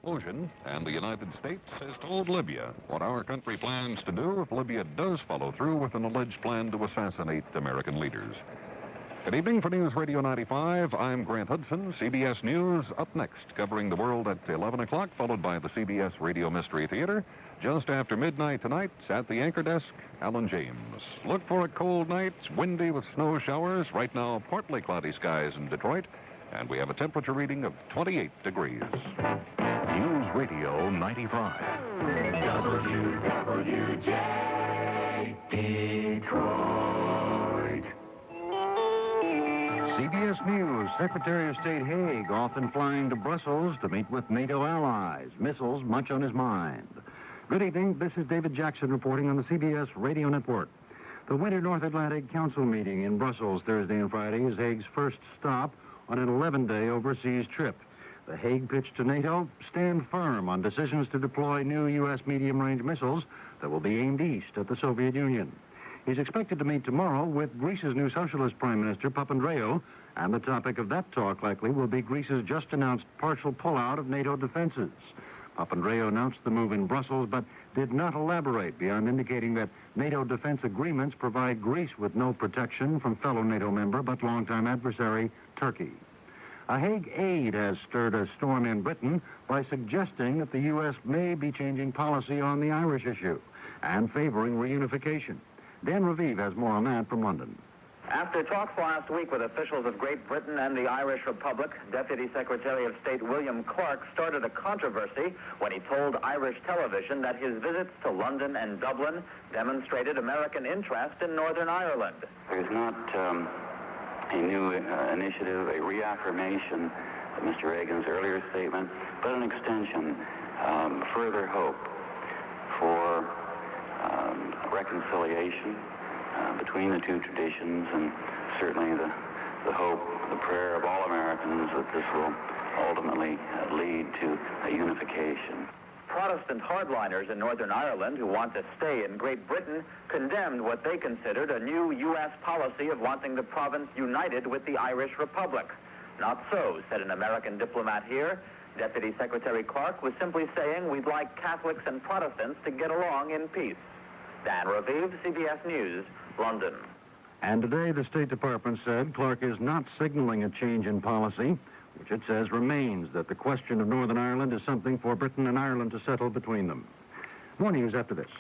Ocean, and the United States has told Libya what our country plans to do if Libya does follow through with an alleged plan to assassinate American leaders. Good evening for News Radio 95. I'm Grant Hudson. CBS News up next, covering the world at 11 o'clock, followed by the CBS Radio Mystery Theater. Just after midnight tonight, at the anchor desk, Alan James. Look for a cold night, windy with snow showers. Right now, partly cloudy skies in Detroit, and we have a temperature reading of 28 degrees. News Radio 95. WWJ Detroit. CBS News, Secretary of State Haig often flying to Brussels to meet with NATO allies. Missiles much on his mind. Good evening. This is David Jackson reporting on the CBS Radio Network. The Winter North Atlantic Council meeting in Brussels Thursday and Friday is Haig's first stop on an 11-day overseas trip. The Hague pitched to NATO, stand firm on decisions to deploy new U.S. medium-range missiles that will be aimed east at the Soviet Union. He's expected to meet tomorrow with Greece's new socialist Prime Minister, Papandreou, and the topic of that talk likely will be Greece's just-announced partial pullout of NATO defenses. Papandreou announced the move in Brussels, but did not elaborate beyond indicating that NATO defense agreements provide Greece with no protection from fellow NATO member but longtime adversary, Turkey. A Hague aide has stirred a storm in Britain by suggesting that the U.S. may be changing policy on the Irish issue and favoring reunification. Dan Raviv has more on that from London. After talks last week with officials of Great Britain and the Irish Republic, Deputy Secretary of State William Clark started a controversy when he told Irish television that his visits to London and Dublin demonstrated American interest in Northern Ireland. There's not a new initiative, a reaffirmation of Mr. Reagan's earlier statement, but an extension, further hope for reconciliation between the two traditions, and certainly the hope, the prayer of all Americans that this will ultimately lead to a unification. Protestant hardliners in Northern Ireland who want to stay in Great Britain condemned what they considered a new U.S. policy of wanting the province united with the Irish Republic. Not so, said an American diplomat here. Deputy Secretary Clark was simply saying we'd like Catholics and Protestants to get along in peace. Dan Raviv, CBS News, London. And today the State Department said Clark is not signaling a change in policy, which it says remains that the question of Northern Ireland is something for Britain and Ireland to settle between them. More news after this.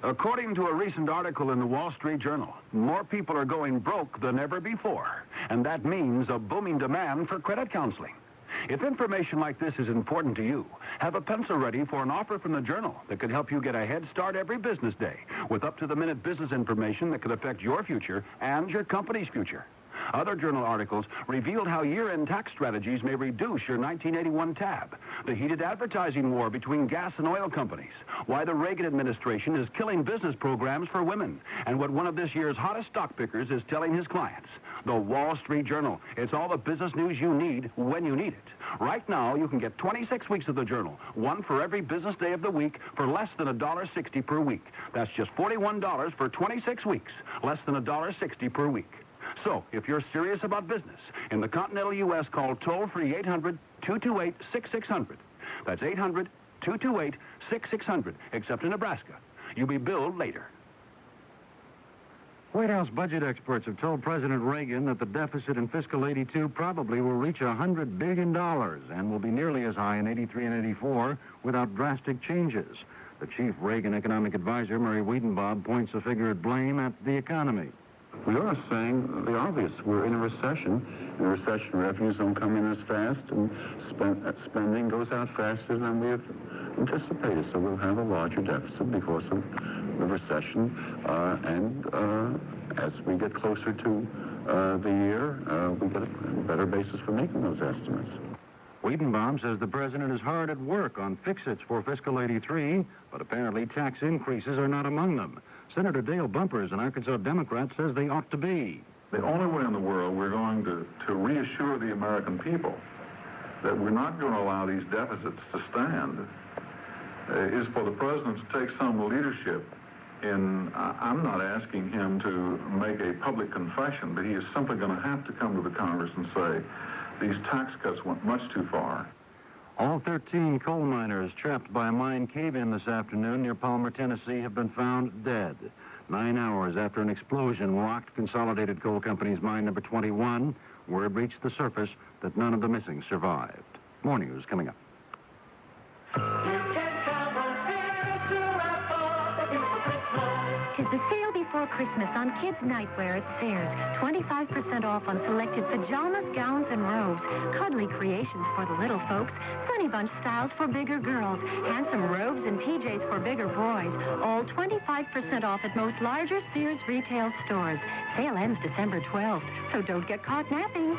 According to a recent article in the Wall Street Journal, more people are going broke than ever before, and that means a booming demand for credit counseling. If information like this is important to you, have a pencil ready for an offer from the Journal that could help you get a head start every business day with up-to-the-minute business information that could affect your future and your company's future. Other Journal articles revealed how year-end tax strategies may reduce your 1981 tab, the heated advertising war between gas and oil companies, why the Reagan administration is killing business programs for women, and what one of this year's hottest stock pickers is telling his clients. The Wall Street Journal. It's all the business news you need when you need it. Right now, you can get 26 weeks of the Journal, one for every business day of the week, for less than $1.60 per week. That's just $41 for 26 weeks, less than $1.60 per week. So, if you're serious about business, in the continental U.S., call toll-free 800-228-6600. That's 800-228-6600, except in Nebraska. You'll be billed later. White House budget experts have told President Reagan that the deficit in fiscal 82 probably will reach $100 billion and will be nearly as high in 83 and 84 without drastic changes. The chief Reagan economic advisor, Mary Wiedenbaum, points the figure at blame at the economy. We are saying the obvious. We're in a recession. In a recession, revenues don't come in as fast, and spending goes out faster than we have anticipated. So we'll have a larger deficit because of the recession. And as we get closer to the year, we get a better basis for making those estimates. Wiedenbaum says the president is hard at work on fix-its for fiscal 83, but apparently tax increases are not among them. Senator Dale Bumpers, an Arkansas Democrat, says they ought to be. The only way in the world we're going to reassure the American people that we're not going to allow these deficits to stand is for the president to take some leadership in, I'm not asking him to make a public confession, but he is simply going to have to come to the Congress and say, these tax cuts went much too far. All 13 coal miners trapped by a mine cave-in this afternoon near Palmer, Tennessee, have been found dead. 9 hours after an explosion rocked Consolidated Coal Company's mine number 21, word reached the surface that none of the missing survived. More news coming up. Tis the sale before Christmas on kids' nightwear at Sears. 25% off on selected pajamas, gowns, and robes. Cuddly creations for the little folks. Sunny Bunch styles for bigger girls. Handsome robes and PJs for bigger boys. All 25% off at most larger Sears retail stores. Sale ends December 12th, so don't get caught napping.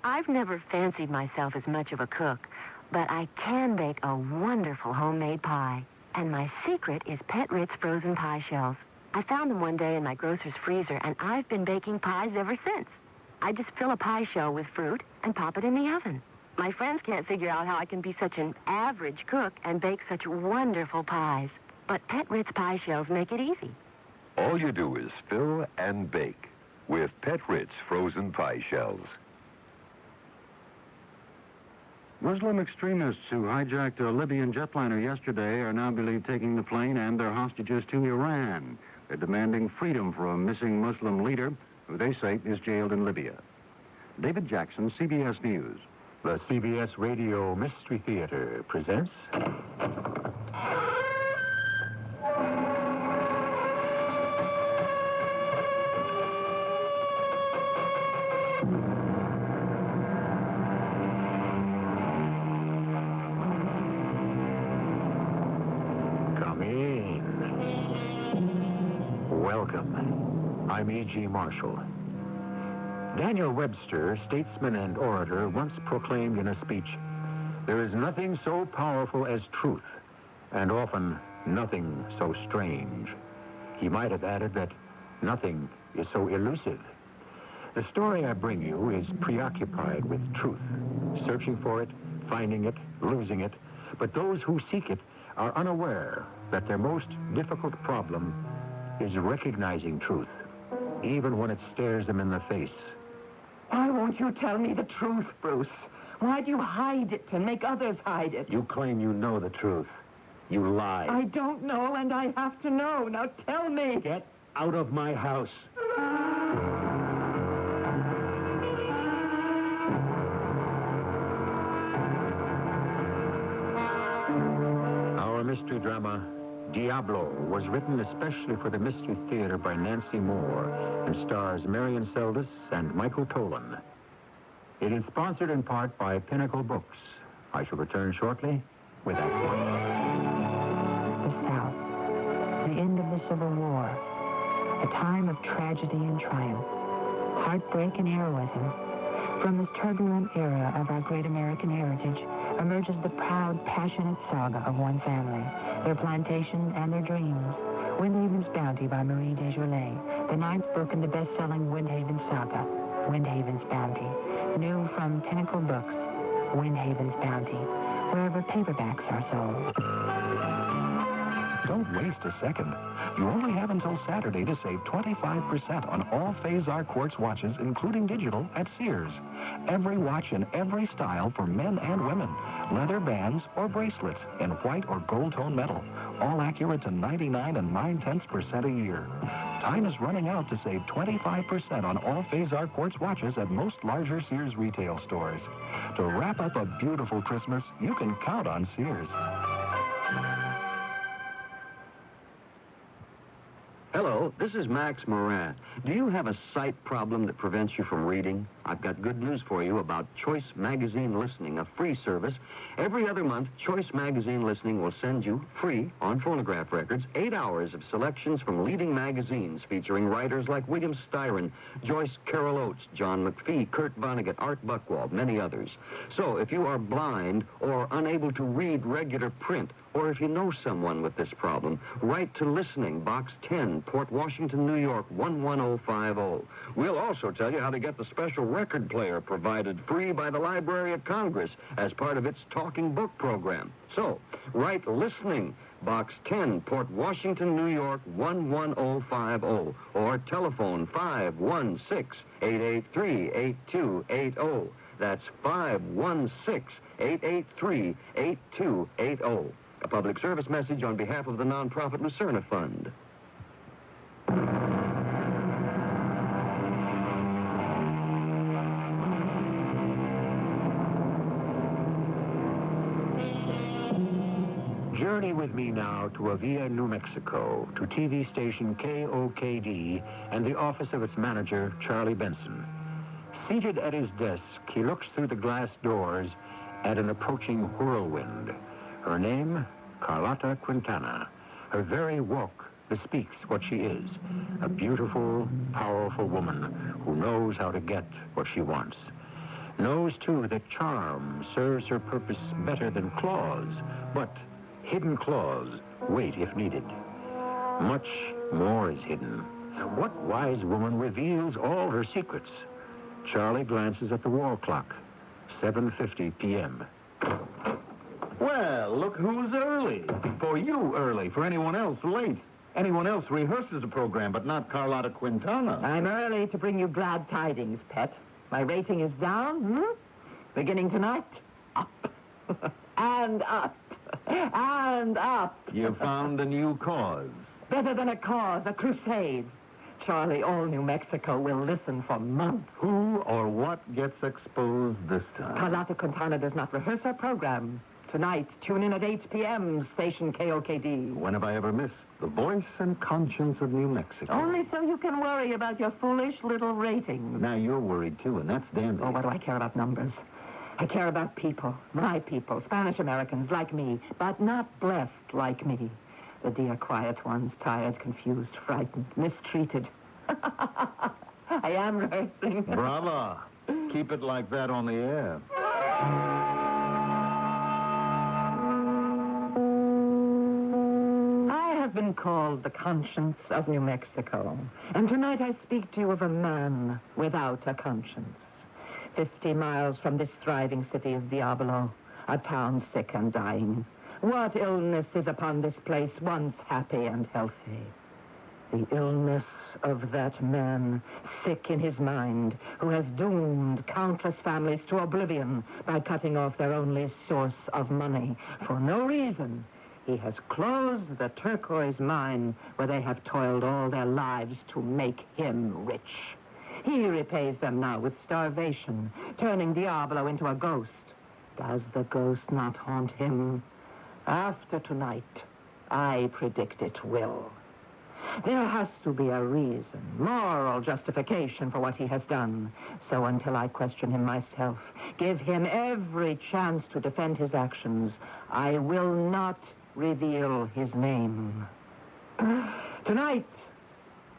I've never fancied myself as much of a cook, but I can bake a wonderful homemade pie. And my secret is Pet Ritz frozen pie shells. I found them one day in my grocer's freezer, and I've been baking pies ever since. I just fill a pie shell with fruit and pop it in the oven. My friends can't figure out how I can be such an average cook and bake such wonderful pies. But Pet Ritz pie shells make it easy. All you do is fill and bake with Pet Ritz frozen pie shells. Muslim extremists who hijacked a Libyan jetliner yesterday are now believed taking the plane and their hostages to Iran. They're demanding freedom for a missing Muslim leader who they say is jailed in Libya. David Jackson, CBS News. The CBS Radio Mystery Theater presents... I'm E.G. Marshall. Daniel Webster, statesman and orator, once proclaimed in a speech, "There is nothing so powerful as truth, and often nothing so strange." He might have added that nothing is so elusive. The story I bring you is preoccupied with truth, searching for it, finding it, losing it, but those who seek it are unaware that their most difficult problem is recognizing truth, even when it stares them in the face. Why won't you tell me the truth, Bruce? Why do you hide it and make others hide it? You claim you know the truth. You lie. I don't know, and I have to know. Now tell me. Get out of my house. Our mystery drama, Diablo, was written especially for the Mystery Theater by Nancy Moore and stars Marian Seldes and Michael Tolan. It is sponsored in part by Pinnacle Books. I shall return shortly with Act One. The South, the end of the Civil War, a time of tragedy and triumph, heartbreak and heroism. From this turbulent era of our great American heritage emerges the proud, passionate saga of one family, their plantation and their dreams. Windhaven's Bounty by Marie Desjardins, the 9th book in the best-selling Windhaven saga, Windhaven's Bounty. New from Pinnacle Books, Windhaven's Bounty, wherever paperbacks are sold. Don't waste a second. You only have until Saturday to save 25% on all Phasar quartz watches, including digital, at Sears. Every watch in every style for men and women. Leather bands or bracelets in white or gold tone metal. All accurate to 99 9/10% a year. Time is running out to save 25% on all Phasar quartz watches at most larger Sears retail stores. To wrap up a beautiful Christmas, you can count on Sears. Hello, this is Max Marian. Do you have a sight problem that prevents you from reading? I've got good news for you about Choice Magazine Listening, a free service. Every other month, Choice Magazine Listening will send you, free, on phonograph records, 8 hours of selections from leading magazines featuring writers like William Styron, Joyce Carol Oates, John McPhee, Kurt Vonnegut, Art Buchwald, many others. So if you are blind or unable to read regular print, or if you know someone with this problem, write to Listening, Box 10, Port Washington, New York, 11050. We'll also tell you how to get the special record player provided free by the Library of Congress as part of its Talking Book program. So, write Listening, Box 10, Port Washington, New York, 11050, or telephone 516-883-8280. That's 516-883-8280. A public service message on behalf of the nonprofit Lucerna Fund. Journey with me now to Avilla, New Mexico, to TV station KOKD and the office of its manager, Charlie Benson. Seated at his desk, he looks through the glass doors at an approaching whirlwind. Her name, Carlotta Quintana. Her very walk bespeaks what she is, a beautiful, powerful woman who knows how to get what she wants. Knows, too, that charm serves her purpose better than claws, but hidden claws wait if needed. Much more is hidden. What wise woman reveals all her secrets? Charlie glances at the wall clock. 7:50 p.m. Well, look who's early. For you, early. For anyone else, late. Anyone else rehearses a program, but not Carlotta Quintana. I'm early to bring you glad tidings, Pet. My rating is down, Beginning tonight, up. And up. And up. You found a new cause. Better than a cause, a crusade. Charlie, all New Mexico will listen for months. Who or what gets exposed this time? Carlotta Quintana does not rehearse her program. Tonight, tune in at 8 p.m., station KOKD. When have I ever missed the voice and conscience of New Mexico? Only so you can worry about your foolish little rating. Now you're worried, too, and that's dandy. Oh, what do I care about numbers? I care about people, my people, Spanish Americans like me, but not blessed like me. The dear quiet ones, tired, confused, frightened, mistreated. I am rehearsing. Brava. Keep it like that on the air. I have been called the conscience of New Mexico, and tonight I speak to you of a man without a conscience. 50 miles from this thriving city is Diablo, a town sick and dying. What illness is upon this place once happy and healthy? The illness of that man, sick in his mind, who has doomed countless families to oblivion by cutting off their only source of money. For no reason, he has closed the turquoise mine where they have toiled all their lives to make him rich. He repays them now with starvation, turning Diablo into a ghost. Does the ghost not haunt him? After tonight, I predict it will. There has to be a reason, moral justification for what he has done. So until I question him myself, give him every chance to defend his actions, I will not reveal his name. Tonight,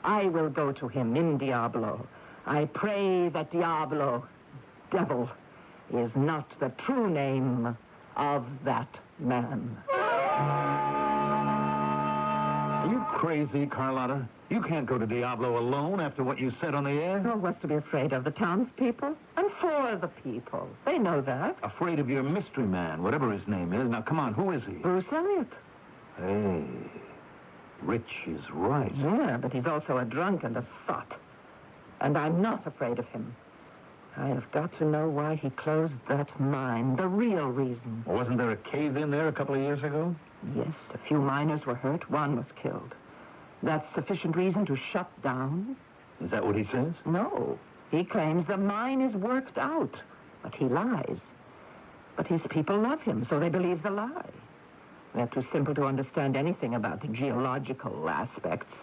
I will go to him in Diablo. I pray that Diablo, devil, is not the true name of that man. Are you crazy, Carlotta? You can't go to Diablo alone after what you said on the air. Oh, what's to be afraid of? The townspeople? And for the people. They know that. Afraid of your mystery man, whatever his name is. Now, come on, who is he? Bruce Elliott. Hey, Rich is right. Yeah, but he's also a drunk and a sot. And I'm not afraid of him. I have got to know why he closed that mine, the real reason. Well, wasn't there a cave-in there a couple of years ago? Yes, a few miners were hurt. One was killed. That's sufficient reason to shut down? Is that what he says? No. He claims the mine is worked out. But he lies. But his people love him, so they believe the lie. They're too simple to understand anything about the geological aspects.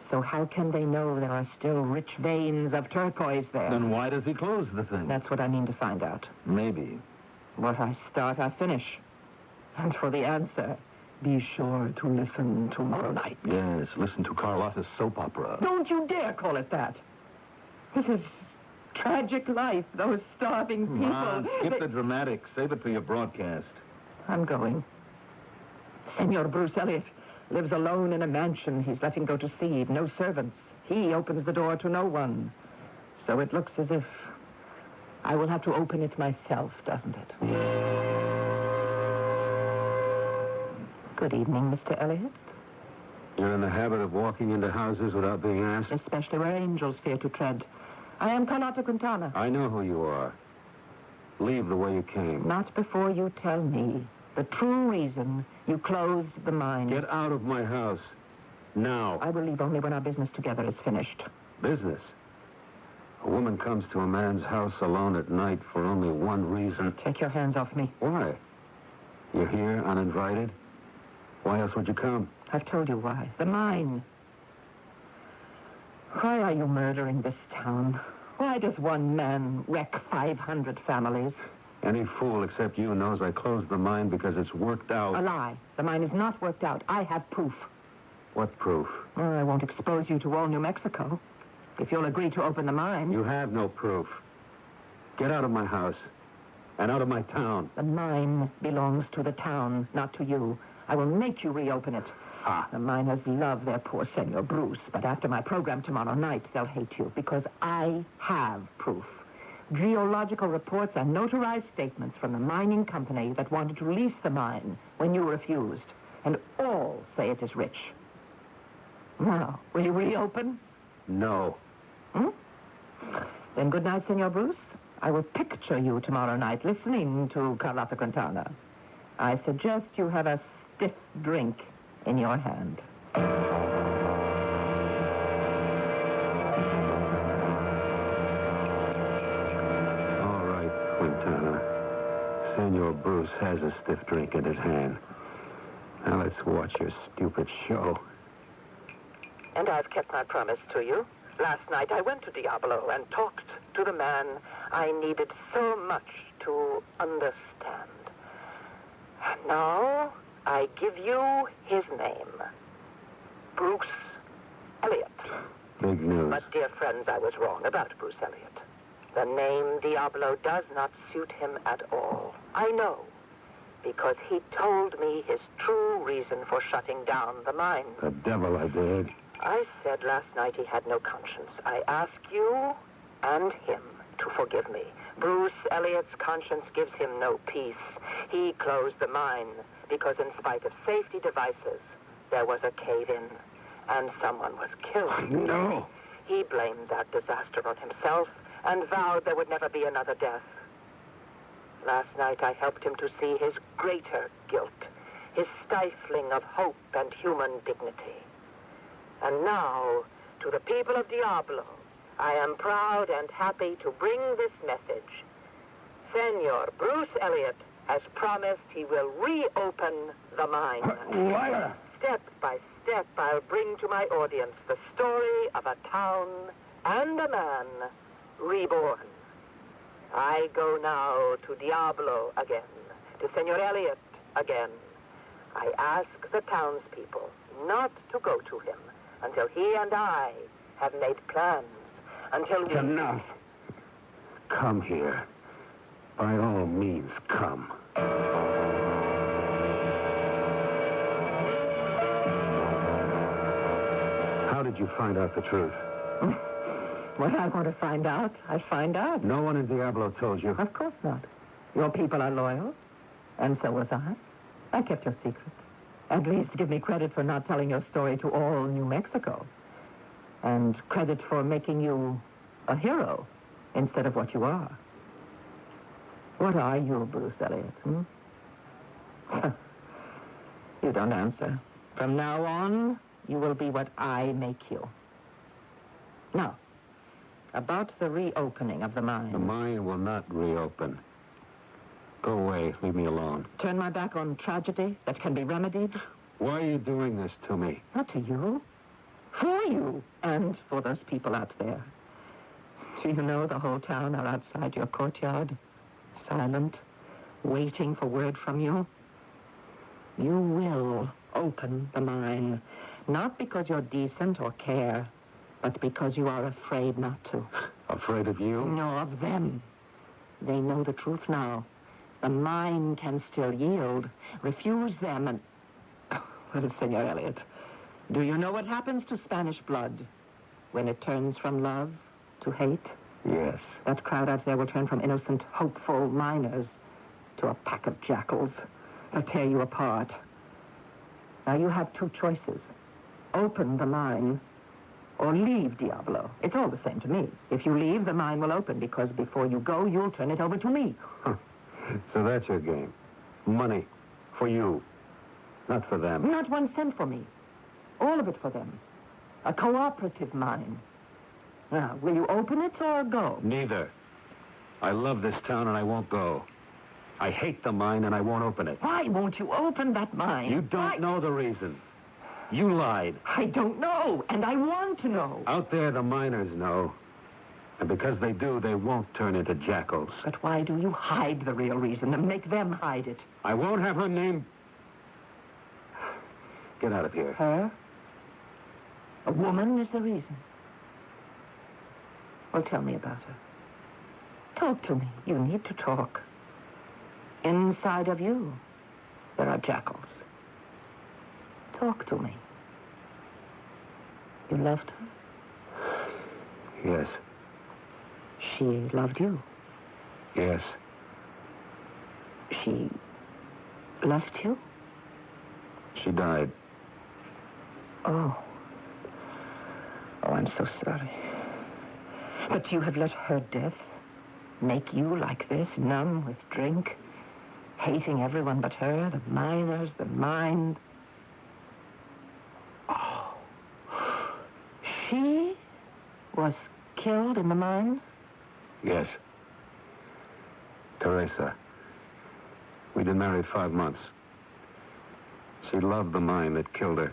So how can they know there are still rich veins of turquoise there? Then why does he close the thing? That's what I mean to find out. Maybe. What I start, I finish. And for the answer, be sure to listen tomorrow night. Yes, listen to Carlotta's soap opera. Don't you dare call it that. This is tragic life, those starving people. Come on, skip the dramatic. Save it for your broadcast. I'm going. Senor Bruce Elliott lives alone in a mansion he's letting go to seed. No servants. He opens the door to no one. So it looks as if I will have to open it myself, doesn't it? Good evening, Mr. Elliott. You're in the habit of walking into houses without being asked? Especially where angels fear to tread. I am Carlotta Quintana. I know who you are. Leave the way you came. Not before you tell me the true reason you closed the mine. Get out of my house. Now. I will leave only when our business together is finished. Business? A woman comes to a man's house alone at night for only one reason. Take your hands off me. Why? You're here uninvited? Why else would you come? I've told you why. The mine. Why are you murdering this town? Why does one man wreck 500 families? Any fool except you knows I closed the mine because it's worked out. A lie. The mine is not worked out. I have proof. What proof? Well, I won't expose you to all New Mexico. If you'll agree to open the mine... You have no proof. Get out of my house. And out of my town. The mine belongs to the town, not to you. I will make you reopen it. The miners love their poor Senor Bruce, but after my program tomorrow night, they'll hate you because I have proof. Geological reports and notarized statements from the mining company that wanted to release the mine when you refused. And all say it is rich. Now, will you reopen? No. Then good night, Senor Bruce. I will picture you tomorrow night listening to Carlotta Quintana. I suggest you have a stiff drink in your hand. All right, Quintana. Senor Bruce has a stiff drink in his hand. Now let's watch your stupid show. And I've kept my promise to you. Last night I went to Diablo and talked to the man I needed so much to understand. And now I give you his name. Bruce Elliott. Big news. But, dear friends, I was wrong about Bruce Elliott. The name Diablo does not suit him at all. I know, because he told me his true reason for shutting down the mine. The devil I did. I said last night he had no conscience. I ask you and him to forgive me. Bruce Elliott's conscience gives him no peace. He closed the mine because in spite of safety devices, there was a cave-in and someone was killed. No. He blamed that disaster on himself and vowed there would never be another death. Last night I helped him to see his greater guilt, his stifling of hope and human dignity. And now, to the people of Diablo, I am proud and happy to bring this message. Senor Bruce Elliott has promised he will reopen the mine. Liar! Step by step, I'll bring to my audience the story of a town and a man reborn. I go now to Diablo again, to Senor Elliott again. I ask the townspeople not to go to him until he and I have made plans, until we... Enough. Come here. By all means, come. How did you find out the truth? What I want to find out, I find out. No one in Diablo told you. Of course not. Your people are loyal, and so was I. I kept your secret. At least give me credit for not telling your story to all New Mexico. And credit for making you a hero instead of what you are. What are you, Bruce Elliott? You don't answer. From now on, you will be what I make you. Now, about the reopening of the mine. The mine will not reopen. Go away. Leave me alone. Turn my back on tragedy that can be remedied? Why are you doing this to me? Not to you. For you. And for those people out there. Do you know the whole town are outside your courtyard? Silent. Waiting for word from you? You will open the mine. Not because you're decent or care, but because you are afraid not to. Afraid of you? No, of them. They know the truth now. The mine can still yield. Refuse them and... Well, Senor Elliott, do you know what happens to Spanish blood when it turns from love to hate? Yes. That crowd out there will turn from innocent, hopeful miners to a pack of jackals. They'll tear you apart. Now, you have two choices. Open the mine or leave Diablo. It's all the same to me. If you leave, the mine will open, because before you go, you'll turn it over to me. So that's your game. Money. For you. Not for them. Not 1 cent for me. All of it for them. A cooperative mine. Now, will you open it or go? Neither. I love this town and I won't go. I hate the mine and I won't open it. Why won't you open that mine? You don't know the reason. You lied. I don't know, and I want to know. Out there, the miners know. And because they do, they won't turn into jackals. But why do you hide the real reason and make them hide it? I won't have her name... Get out of here. Her? A woman is the reason. Well, tell me about her. Talk to me. You need to talk. Inside of you, there are jackals. Talk to me. You loved her? Yes. She loved you? Yes. She left you? She died. Oh. Oh, I'm so sorry. But you have let her death make you like this, numb with drink, hating everyone but her, the miners, the mine. Oh. She was killed in the mine? Yes. Teresa. We'd been married 5 months. She loved the mine that killed her.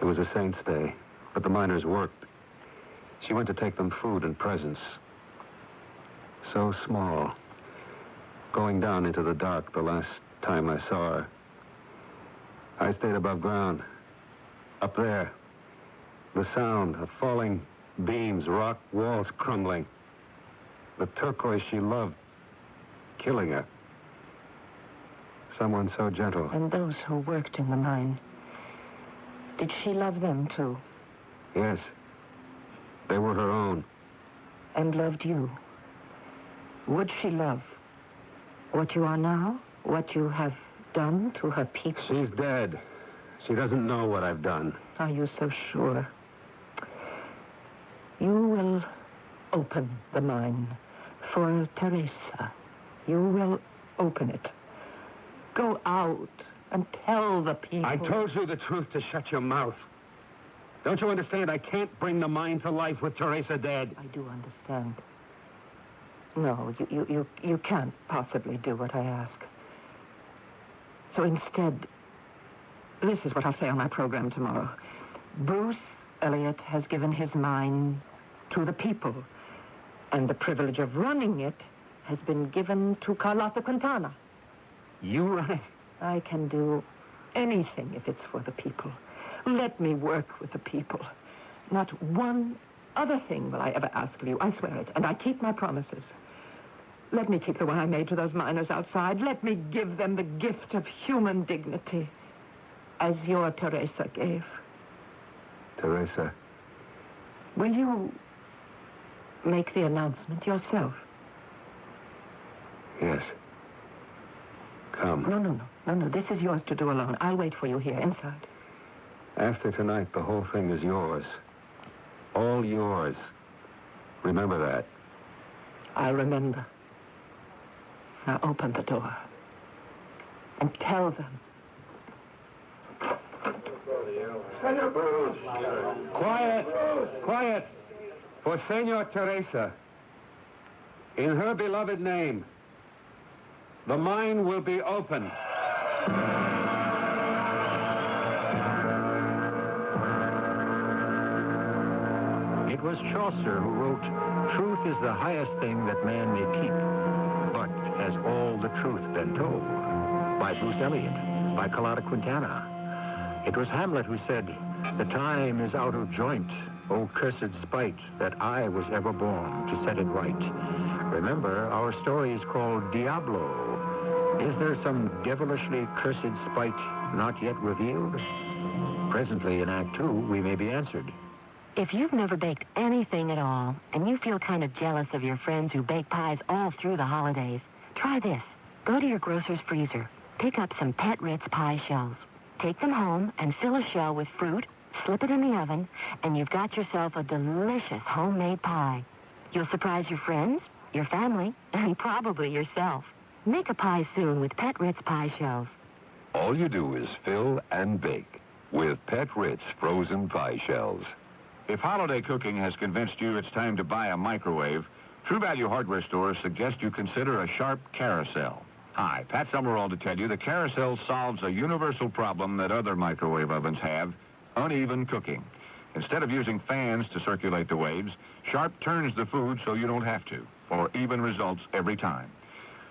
It was a saint's day, but the miners worked. She went to take them food and presents. So small. Going down into the dark the last time I saw her. I stayed above ground. Up there. The sound of falling beams, rock walls crumbling. The turquoise she loved, killing her. Someone so gentle. And those who worked in the mine, did she love them too? Yes. They were her own. And loved you? Would she love what you are now? What you have done to her people? She's dead. She doesn't know what I've done. Are you so sure? You will open the mine for Teresa. You will open it. Go out and tell the people. I told you the truth to shut your mouth. Don't you understand? I can't bring the mine to life with Teresa dead. I do understand. No, you can't possibly do what I ask. So instead, this is what I'll say on my program tomorrow. Bruce Elliott has given his mine to the people, and the privilege of running it has been given to Carlotta Quintana. You run it? I can do anything if it's for the people. Let me work with the people. Not one other thing will I ever ask of you. I swear it, and I keep my promises. Let me keep the one I made to those miners outside. Let me give them the gift of human dignity, as your Teresa gave. Teresa. Will you make the announcement yourself? Yes. Come. No. This is yours to do alone. I'll wait for you here, inside. After tonight, the whole thing is yours. All yours. Remember that. I'll remember. Now open the door. And tell them. Senor Bruce. Quiet. Quiet. For Senor Teresa. In her beloved name. The mine will be open. It was Chaucer who wrote, "Truth is the highest thing that man may keep." But has all the truth been told? By Bruce Elliott, by Carlotta Quintana. It was Hamlet who said, "The time is out of joint, O cursed spite, that I was ever born to set it right." Remember, our story is called Diablo. Is there some devilishly cursed spite not yet revealed? Presently in Act 2, we may be answered. If you've never baked anything at all, and you feel kind of jealous of your friends who bake pies all through the holidays, try this. Go to your grocer's freezer. Pick up some Pet Ritz pie shells. Take them home and fill a shell with fruit, slip it in the oven, and you've got yourself a delicious homemade pie. You'll surprise your friends, your family, and probably yourself. Make a pie soon with Pet Ritz pie shells. All you do is fill and bake with Pet Ritz frozen pie shells. If holiday cooking has convinced you it's time to buy a microwave, True Value hardware stores suggest you consider a Sharp carousel. Hi, Pat Summerall to tell you the carousel solves a universal problem that other microwave ovens have, uneven cooking. Instead of using fans to circulate the waves, Sharp turns the food so you don't have to, for even results every time.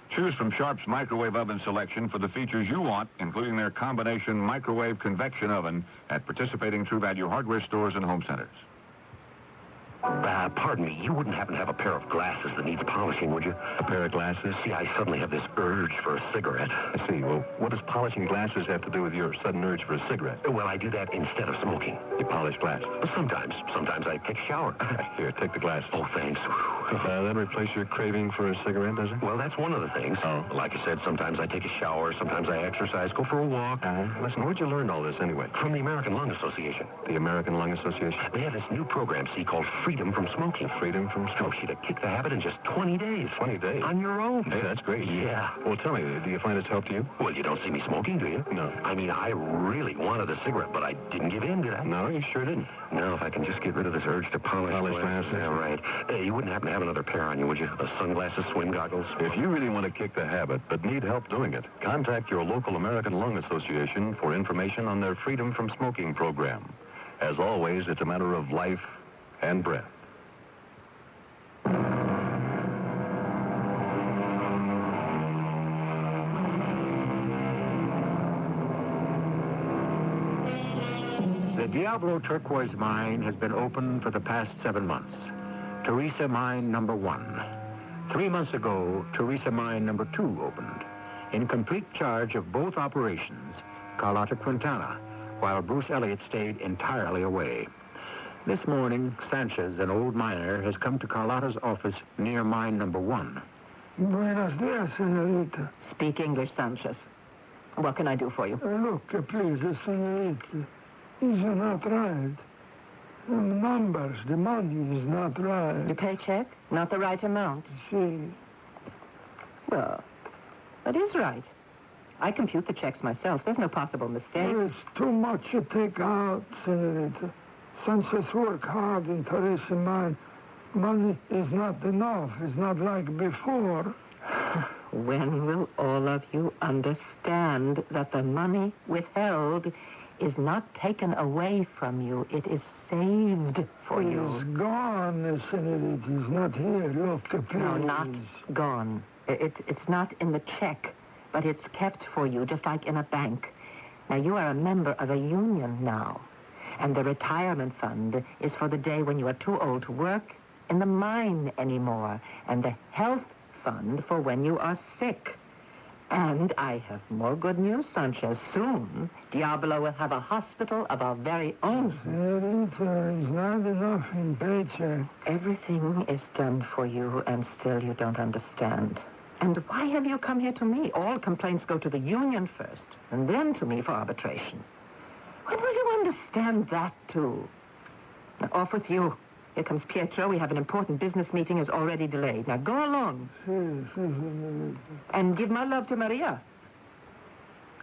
Choose from Sharp's microwave oven selection for the features you want, including their combination microwave convection oven at participating True Value hardware stores and home centers. Pardon me, you wouldn't happen to have a pair of glasses that needs polishing, would you? A pair of glasses? See, I suddenly have this urge for a cigarette. I see. Well, what does polishing glasses have to do with your sudden urge for a cigarette? Well, I do that instead of smoking. You polish glasses? Sometimes. Sometimes I take a shower. Here, take the glasses. Oh, thanks. That replace your craving for a cigarette, does it? Well, that's one of the things. Oh. Like I said, sometimes I take a shower, sometimes I exercise, go for a walk. Listen, where'd you learn all this anyway? From the American Lung Association. The American Lung Association? They have this new program, see, called Freedom from Smoking. Freedom from smoking? Helps you to kick the habit in just 20 days. 20 days? On your own. Hey, that's great. Yeah. Well, tell me, do you find it's helped you? Well, you don't see me smoking, do you? No. I mean, I really wanted a cigarette, but I didn't give in, did I? No, you sure didn't. No, if I can just get rid of this urge to polish glasses. Yeah, right. Hey, you wouldn't happen to have another pair on you, would you? The sunglasses, swim goggles? If you really want to kick the habit, but need help doing it, contact your local American Lung Association for information on their Freedom from Smoking program. As always, it's a matter of life and breath. The Diablo turquoise mine has been open for the past 7 months. Teresa mine number 1. 3 months ago, Teresa mine number 2 opened. In complete charge of both operations, Carlotta Quintana, while Bruce Elliott stayed entirely away. This morning, Sanchez, an old miner, has come to Carlotta's office near mine number 1. Buenos dias, senorita. Speak English, Sanchez. What can I do for you? Look, please, senorita. It's not right. The numbers, the money is not right. You pay check? Not the right amount? See. Well, that is right. I compute the checks myself. There's no possible mistake. It's too much to take out, senorita. Sanchez work hard in Teresa mine. Money is not enough. It's not like before. When will all of you understand that the money withheld is not taken away from you? It is saved for you. It's gone, senorita. It's not here. Look, please. No, not gone. It's not in the check, but it's kept for you, just like in a bank. Now, you are a member of a union now, and the retirement fund is for the day when you are too old to work in the mine anymore, and the health fund for when you are sick. And I have more good news, Sanchez. Soon, Diablo will have a hospital of our very own. Senorita, it's not enough in paycheck. Everything is done for you, and still you don't understand. And why have you come here to me? All complaints go to the union first, and then to me for arbitration. When will you understand that, too? Now, off with you. Here comes Pietro. We have an important business meeting is already delayed. Now, go along. And give my love to Maria.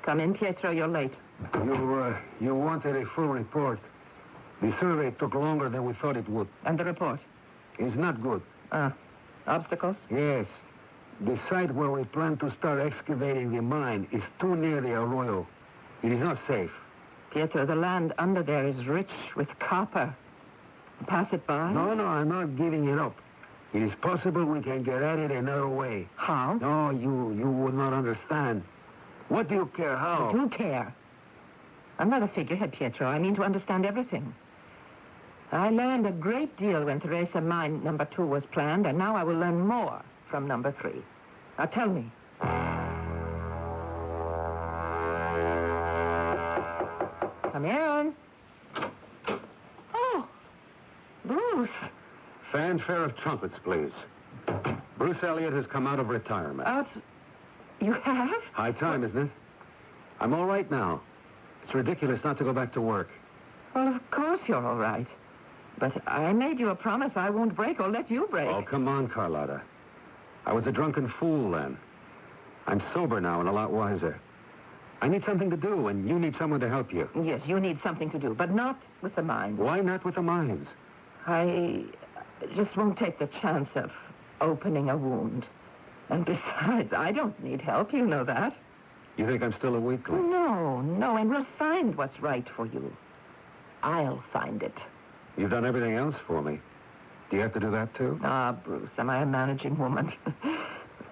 Come in, Pietro. You're late. You wanted a full report. The survey took longer than we thought it would. And the report? It's not good. Obstacles? Yes. The site where we plan to start excavating the mine is too near the arroyo. It is not safe. Pietro, the land under there is rich with copper. Pass it by? No, I'm not giving it up. It is possible we can get at it another way. How? No, you would not understand. What do you care how? I do care. I'm not a figurehead, Pietro. I mean to understand everything. I learned a great deal when Teresa mine number 2 was planned, and now I will learn more from number 3. Now tell me. Come in. Oh, Bruce. Fanfare of trumpets, please. Bruce Elliott has come out of retirement. You have? High time, isn't it? I'm all right now. It's ridiculous not to go back to work. Well, of course you're all right. But I made you a promise I won't break or let you break. Oh, come on, Carlotta. I was a drunken fool then. I'm sober now and a lot wiser. I need something to do, and you need someone to help you. Yes, you need something to do, but not with the mind. Why not with the minds? I just won't take the chance of opening a wound. And besides, I don't need help, you know that. You think I'm still a weakling? No, and we'll find what's right for you. I'll find it. You've done everything else for me. Do you have to do that, too? Ah, Bruce, am I a managing woman?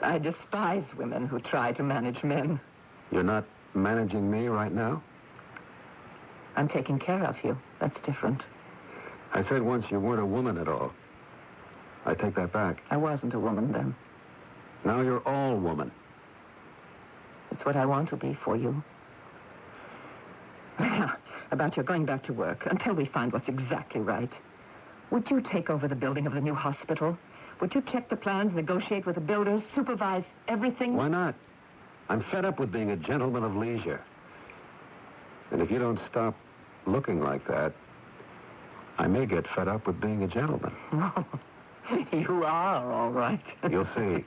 I despise women who try to manage men. You're not managing me right now? I'm taking care of you. That's different. I said once you weren't a woman at all. I take that back. I wasn't a woman then. Now you're all woman. It's what I want to be for you. About your going back to work, until we find what's exactly right. Would you take over the building of the new hospital? Would you check the plans, negotiate with the builders, supervise everything? Why not? I'm fed up with being a gentleman of leisure. And if you don't stop looking like that, I may get fed up with being a gentleman. You are, all right. You'll see.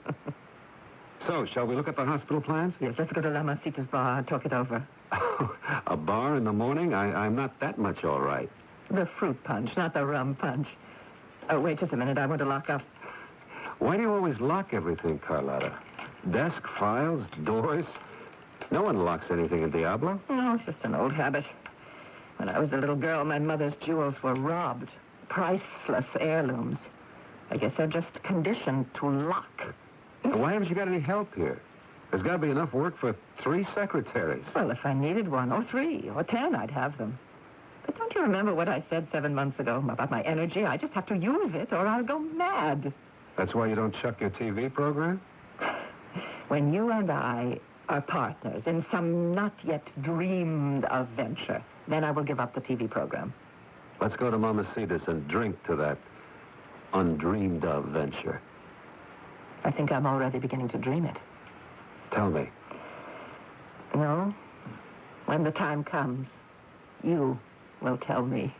So, shall we look at the hospital plans? Yes, let's go to La Masita's bar and talk it over. A bar in the morning? I'm not that much all right. The fruit punch, not the rum punch. Oh, wait just a minute. I want to lock up. Why do you always lock everything, Carlotta? Desk, files, doors? No one locks anything in Diablo. No, it's just an old habit. When I was a little girl, my mother's jewels were robbed. Priceless heirlooms. I guess they're just conditioned to lock. Why haven't you got any help here? There's got to be enough work for 3 secretaries. Well, if I needed 1 or 3 or 10, I'd have them. But don't you remember what I said 7 months ago about my energy? I just have to use it or I'll go mad. That's why you don't chuck your TV program? When you and I are partners in some not yet dreamed of venture, then I will give up the TV program. Let's go to Mamacita's and drink to that undreamed of venture. I think I'm already beginning to dream it. Tell me. No. When the time comes, you will tell me.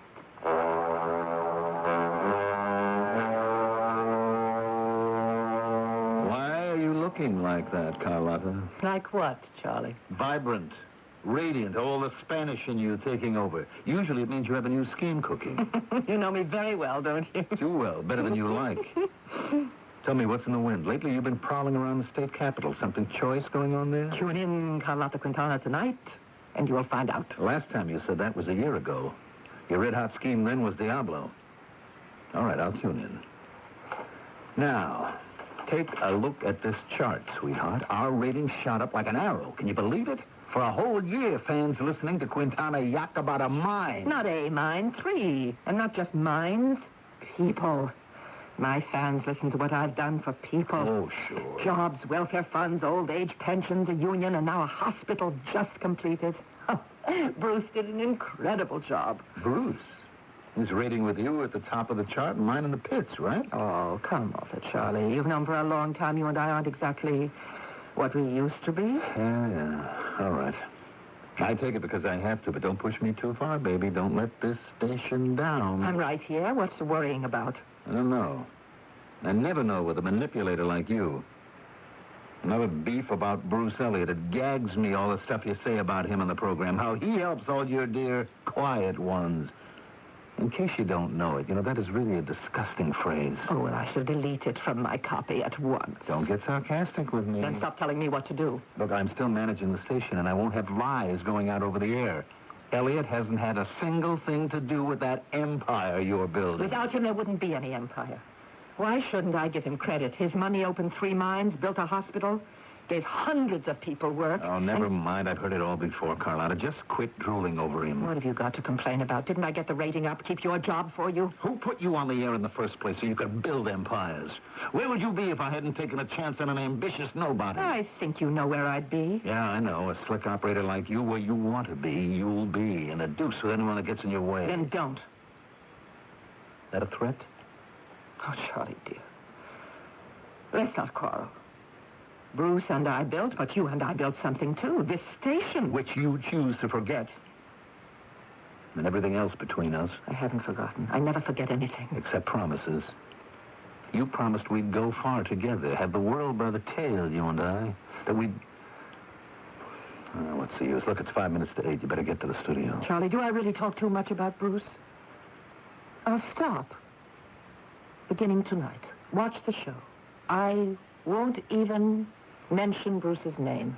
Why are you looking like that, Carlotta? Like what, Charlie? Vibrant, radiant, all the Spanish in you taking over. Usually it means you have a new scheme cooking. You know me very well, don't you? Too well, better than you like. Tell me, what's in the wind? Lately you've been prowling around the state capitol. Something choice going on there? Tune in, Carlotta Quintana, tonight, and you will find out. Last time you said that was a year ago. Your red-hot scheme then was Diablo. All right, I'll tune in. Now, take a look at this chart, sweetheart. Our ratings shot up like an arrow. Can you believe it? For a whole year, fans listening to Quintana yak about a mine. Not a mine, 3. And not just mines, people. My fans listen to what I've done for people. Oh, sure. Jobs, welfare funds, old age pensions, a union, and now a hospital just completed. Bruce did an incredible job. Bruce? He's rating with you at the top of the chart and mine in the pits, right? Oh, come off it, Charlie. You've known for a long time you and I aren't exactly what we used to be. Yeah. All right. I take it because I have to, but don't push me too far, baby. Don't let this station down. I'm right here. What's the worrying about? I don't know. I never know with a manipulator like you. Another beef about Bruce Elliott. It gags me, all the stuff you say about him on the program. How he helps all your dear quiet ones. In case you don't know it, you know, that is really a disgusting phrase. Oh, well, I shall delete it from my copy at once. Don't get sarcastic with me. Then stop telling me what to do. Look, I'm still managing the station, and I won't have lies going out over the air. Elliott hasn't had a single thing to do with that empire you're building. Without him, there wouldn't be any empire. Why shouldn't I give him credit? His money opened 3 mines, built a hospital, gave hundreds of people work. Oh, never mind. I've heard it all before, Carlotta. Just quit drooling over him. What have you got to complain about? Didn't I get the rating up, keep your job for you? Who put you on the air in the first place so you could build empires? Where would you be if I hadn't taken a chance on an ambitious nobody? I think you know where I'd be. Yeah, I know. A slick operator like you, where you want to be, you'll be. And a deuce with anyone that gets in your way. Then don't. That a threat? Oh, Charlie, dear. Let's not quarrel. Bruce and I built, but you and I built something, too. This station. Which you choose to forget. and everything else between us. I haven't forgotten. I never forget anything. Except promises. You promised we'd go far together, have the world by the tail, you and I. That we'd... what's the use? Look, it's 5 minutes to 8. You better get to the studio. Charlie, do I really talk too much about Bruce? I'll stop. Beginning tonight. Watch the show. I won't even mention Bruce's name.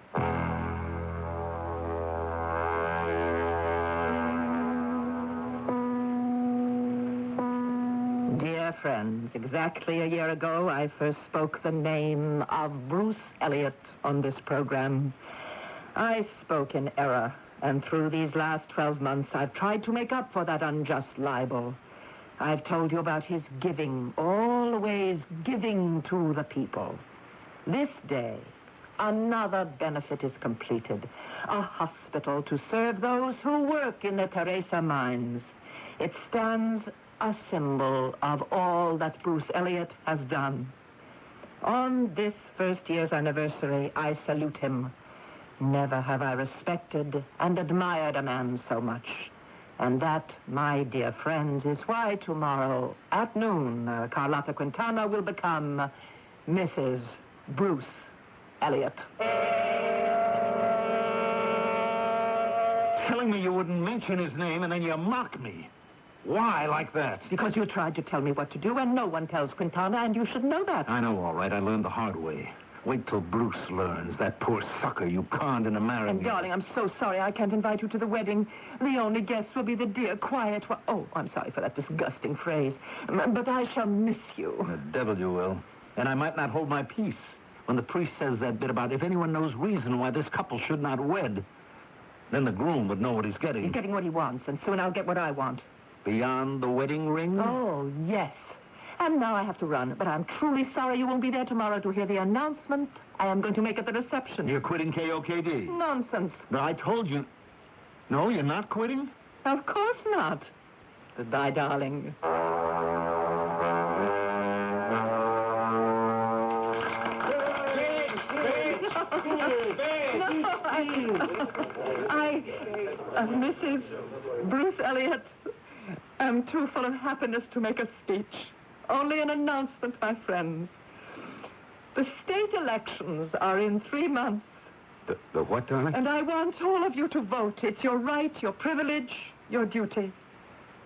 Dear friends, exactly a year ago, I first spoke the name of Bruce Elliott on this program. I spoke in error, and through these last 12 months, I've tried to make up for that unjust libel. I've told you about his giving, always giving to the people. This day, another benefit is completed. A hospital to serve those who work in the Teresa mines. It stands a symbol of all that Bruce Elliott has done. On this first year's anniversary, I salute him. Never have I respected and admired a man so much. And that, my dear friends, is why tomorrow at noon, Carlotta Quintana will become Mrs. Bruce Elliott. Telling me you wouldn't mention his name and then you mock me. Why like that? Because you tried to tell me what to do, and no one tells Quintana, and you should know that. I know, all right. I learned the hard way. Wait till Bruce learns. That poor sucker you conned into marrying And, darling, I'm so sorry I can't invite you to the wedding. The only guests will be the dear, quiet one. Oh, I'm sorry for that disgusting phrase. But I shall miss you. The devil you will. And I might not hold my peace when the priest says that bit about if anyone knows reason why this couple should not wed. Then the groom would know what he's getting. He's getting what he wants, and soon I'll get what I want. Beyond the wedding ring? Oh, yes. And now I have to run, but I'm truly sorry you won't be there tomorrow to hear the announcement I am going to make at the reception. You're quitting KOKD? Nonsense. But I told you... No, you're not quitting? Of course not. Goodbye, darling. Mrs. Bruce Elliott, am too full of happiness to make a speech. Only an announcement, my friends. The state elections are in 3 months. The what, darling? And I want all of you to vote. It's your right, your privilege, your duty.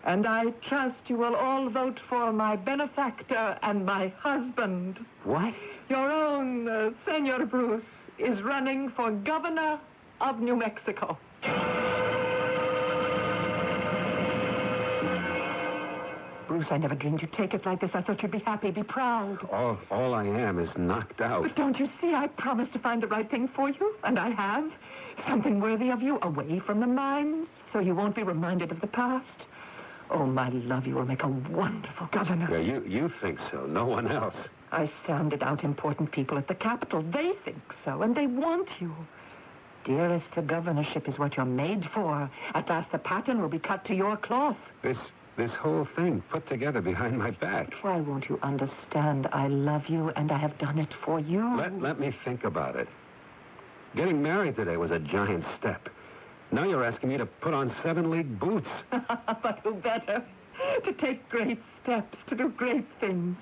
And I trust you will all vote for my benefactor and my husband. What? Your own Senor Bruce is running for governor of New Mexico. Bruce, I never dreamed you'd take it like this. I thought you'd be happy, be proud. All I am is knocked out. But don't you see, I promised to find the right thing for you, and I have. Something worthy of you, away from the mines, so you won't be reminded of the past. Oh, my love, you will make a wonderful governor. Yeah, you think so, no one else. I sounded out important people at the Capitol. They think so, and they want you. Dearest, the governorship is what you're made for. At last, the pattern will be cut to your cloth. This whole thing put together behind my back. Why won't you understand? I love you, and I have done it for you. Let me think about it. Getting married today was a giant step. Now you're asking me to put on 7-league boots. But who better? To take great steps, to do great things.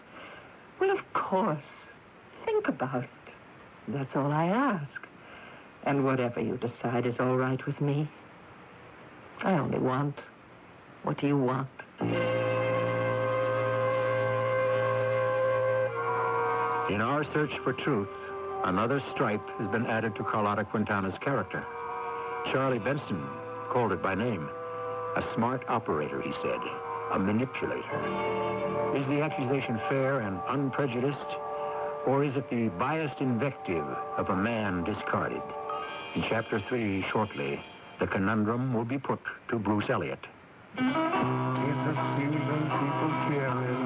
Well, of course. Think about it. That's all I ask. And whatever you decide is all right with me. I only want what you want. In our search for truth, another stripe has been added to Carlotta Quintana's character. Charlie Benson called it by name. A smart operator, he said. A manipulator. Is the accusation fair and unprejudiced? Or is it the biased invective of a man discarded? In Chapter 3, shortly, the conundrum will be put to Bruce Elliott. It's a season people caring,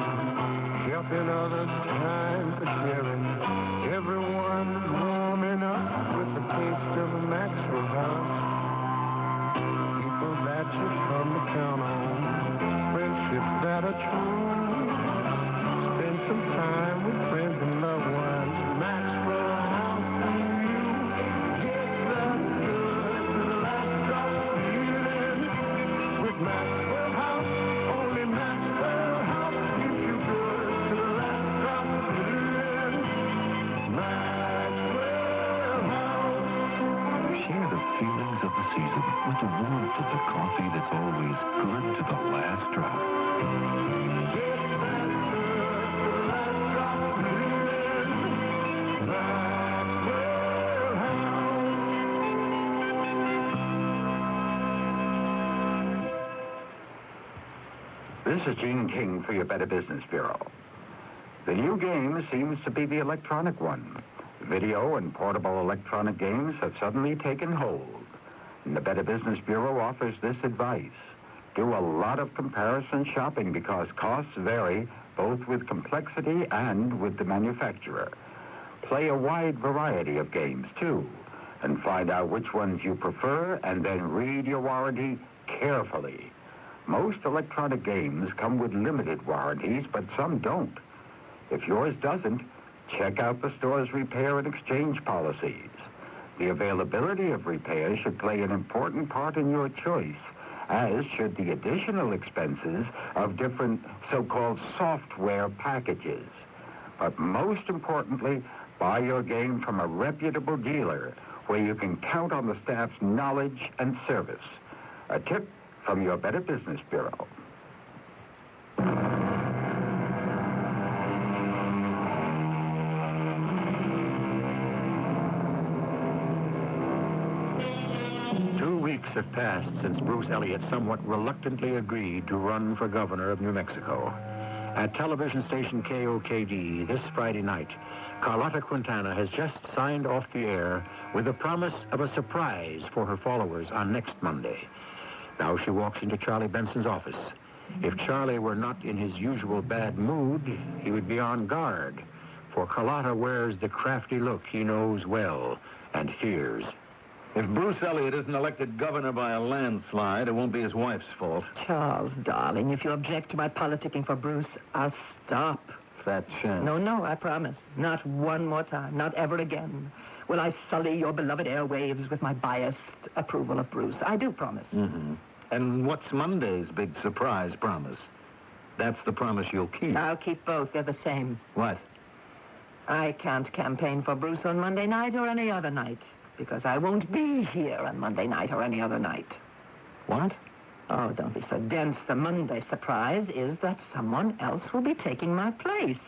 helping others, time for sharing. Everyone's warming up with the taste of a Maxwell house. People that you come to count on, friendships that are true. Spend some time with friends and loved ones. Maxwell House for you. Get that good to the last drop of healing with Maxwell. days of the season with the warmth of the coffee that's always good to the last drop. This is Gene King for your Better Business Bureau. The new game seems to be the electronic one. Video and portable electronic games have suddenly taken hold. And the Better Business Bureau offers this advice. Do a lot of comparison shopping because costs vary both with complexity and with the manufacturer. Play a wide variety of games, too, and find out which ones you prefer and then read your warranty carefully. Most electronic games come with limited warranties, but some don't. If yours doesn't, check out the store's repair and exchange policies. The availability of repairs should play an important part in your choice, as should the additional expenses of different so-called software packages. But most importantly, buy your game from a reputable dealer where you can count on the staff's knowledge and service. A tip from your Better Business Bureau. Weeks have passed since Bruce Elliott somewhat reluctantly agreed to run for governor of New Mexico. At television station KOKD this Friday night, Carlotta Quintana has just signed off the air with the promise of a surprise for her followers on next Monday. Now she walks into Charlie Benson's office. If Charlie were not in his usual bad mood, he would be on guard, for Carlotta wears the crafty look he knows well and fears. If Bruce Elliott isn't elected governor by a landslide, it won't be his wife's fault. Charles, darling, if you object to my politicking for Bruce, I'll stop. Fat chance. No, I promise. Not one more time. Not ever again will I sully your beloved airwaves with my biased approval of Bruce. I do promise. Mm-hmm. And what's Monday's big surprise promise? That's the promise you'll keep. I'll keep both. They're the same. What? I can't campaign for Bruce on Monday night or any other night, because I won't be here on Monday night or any other night. What? Oh, don't be so dense. The Monday surprise is that someone else will be taking my place.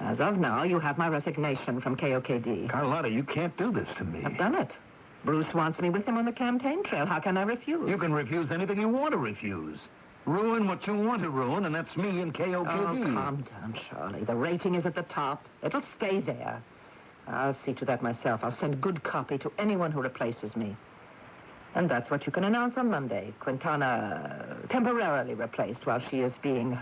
As of now, you have my resignation from KOKD. Carlotta, you can't do this to me. I've done it. Bruce wants me with him on the campaign trail. How can I refuse? You can refuse anything you want to refuse. Ruin what you want to ruin, and that's me and KOKD. Oh, calm down, Charlie. The rating is at the top. It'll stay there. I'll see to that myself. I'll send good copy to anyone who replaces me. And that's what you can announce on Monday. Quintana temporarily replaced while she is being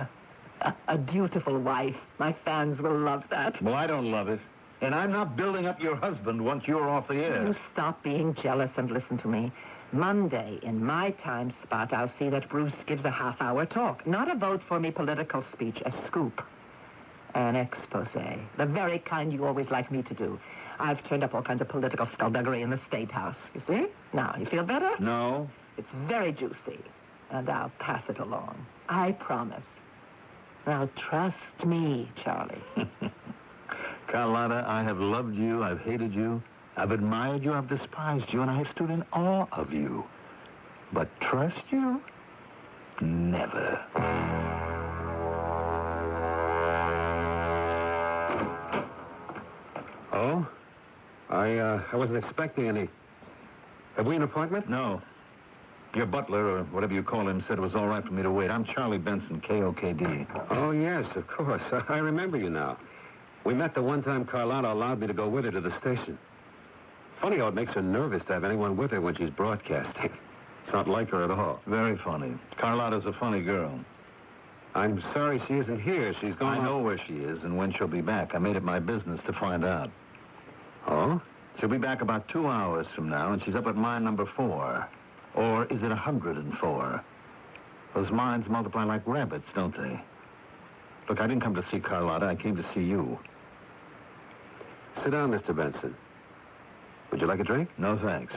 a dutiful wife. My fans will love that. Well, I don't love it. And I'm not building up your husband once you're off the air. You stop being jealous and listen to me. Monday, in my time spot, I'll see that Bruce gives a half-hour talk. Not a vote for me political speech, a scoop. An expose. The very kind you always like me to do. I've turned up all kinds of political skullduggery in the State House. You see? Now, you feel better? No. It's very juicy. And I'll pass it along. I promise. Now, trust me, Charlie. Carlotta, I have loved you. I've hated you. I've admired you. I've despised you. And I have stood in awe of you. But trust you? Never. Oh? I wasn't expecting any. Have we an appointment? No. Your butler, or whatever you call him, said it was all right for me to wait. I'm Charlie Benson, KOKD. Oh, yes, of course. I remember you now. We met the one time Carlotta allowed me to go with her to the station. Funny how it makes her nervous to have anyone with her when she's broadcasting. It's not like her at all. Very funny. Carlotta's a funny girl. I'm sorry she isn't here. She's gone. I know where she is and when she'll be back. I made it my business to find out. Oh? She'll be back about 2 hours from now, and she's up at mine number 4. Or is it 104? Those mines multiply like rabbits, don't they? Look, I didn't come to see Carlotta. I came to see you. Sit down, Mr. Benson. Would you like a drink? No, thanks.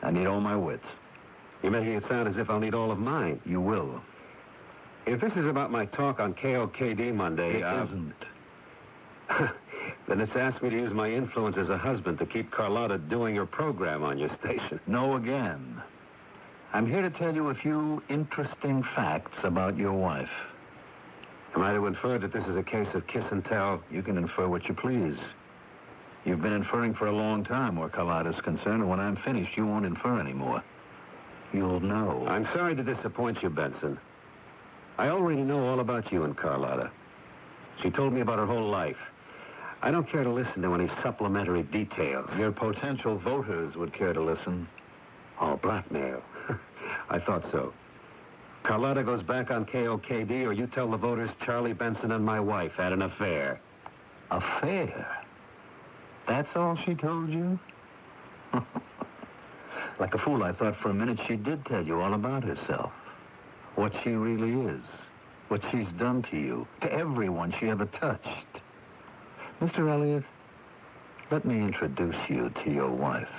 I need all my wits. You're making it sound as if I'll need all of mine. You will. If this is about my talk on KOKD Monday... It isn't. Then it's asked me to use my influence as a husband to keep Carlotta doing her program on your station. No again. I'm here to tell you a few interesting facts about your wife. Am I to infer that this is a case of kiss and tell? You can infer what you please. You've been inferring for a long time where Carlotta's concerned, and when I'm finished, you won't infer anymore. You'll know. I'm sorry to disappoint you, Benson. I already know all about you and Carlotta. She told me about her whole life. I don't care to listen to any supplementary details. Your potential voters would care to listen. Oh, blackmail. I thought so. Carlotta goes back on KOKD, or you tell the voters Charlie Benson and my wife had an affair. Affair? That's all she told you? Like a fool, I thought for a minute she did tell you all about herself. What she really is. What she's done to you. To everyone she ever touched. Mr. Elliott, let me introduce you to your wife.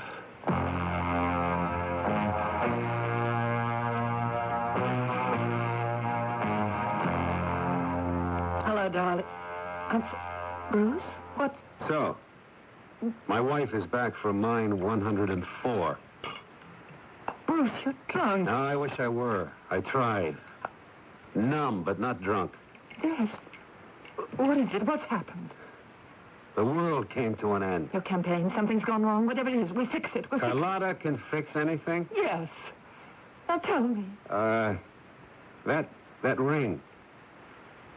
Hello, darling. Bruce? What? So, my wife is back from mine 104. Bruce, you're drunk. No, I wish I were. I tried. Numb, but not drunk. Yes. What is it? What's happened? The world came to an end. Your campaign, something's gone wrong. Whatever it is, we fix it. Carlotta can fix anything? Yes. Now tell me. That ring.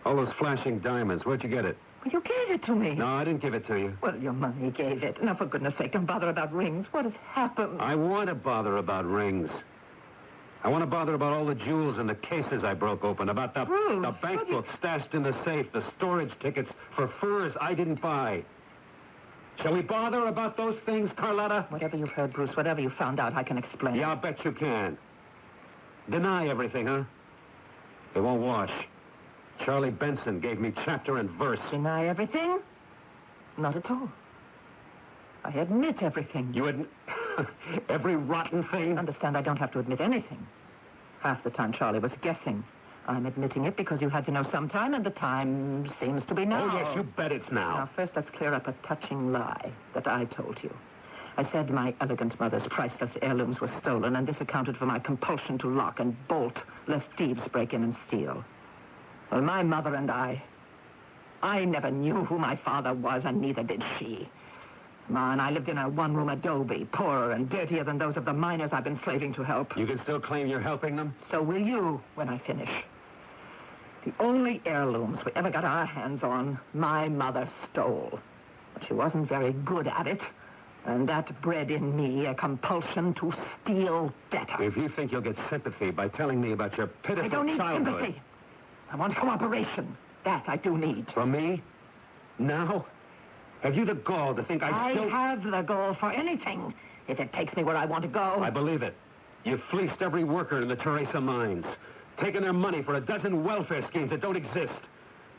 All those flashing diamonds. Where'd you get it? Well, you gave it to me. No, I didn't give it to you. Well, your money gave it. Now, for goodness sake, don't bother about rings. What has happened? I want to bother about rings. I want to bother about all the jewels and the cases I broke open, about the bank books stashed in the safe, the storage tickets for furs I didn't buy. Shall we bother about those things, Carlotta? Whatever you've heard, Bruce, whatever you found out, I can explain. Yeah, I'll bet you can. Deny everything, huh? It won't wash. Charlie Benson gave me chapter and verse. Deny everything? Not at all. I admit everything. You admit every rotten thing? Understand, I don't have to admit anything. Half the time Charlie was guessing. I'm admitting it because you had to know sometime, and the time seems to be now. Oh, yes, you bet it's now. Now, first, let's clear up a touching lie that I told you. I said my elegant mother's priceless heirlooms were stolen, and this accounted for my compulsion to lock and bolt, lest thieves break in and steal. Well, my mother and I never knew who my father was, and neither did she. Ma and I lived in a one-room adobe, poorer and dirtier than those of the miners I've been slaving to help. You can still claim you're helping them? So will you when I finish. The only heirlooms we ever got our hands on, my mother stole. But she wasn't very good at it, and that bred in me a compulsion to steal better. If you think you'll get sympathy by telling me about your pitiful I don't need childhood... sympathy. I want cooperation. That I do need. From me? Now? Have you the gall to think I still... I have the gall for anything, if it takes me where I want to go. I believe it. You've fleeced every worker in the Teresa mines, taken their money for a dozen welfare schemes that don't exist,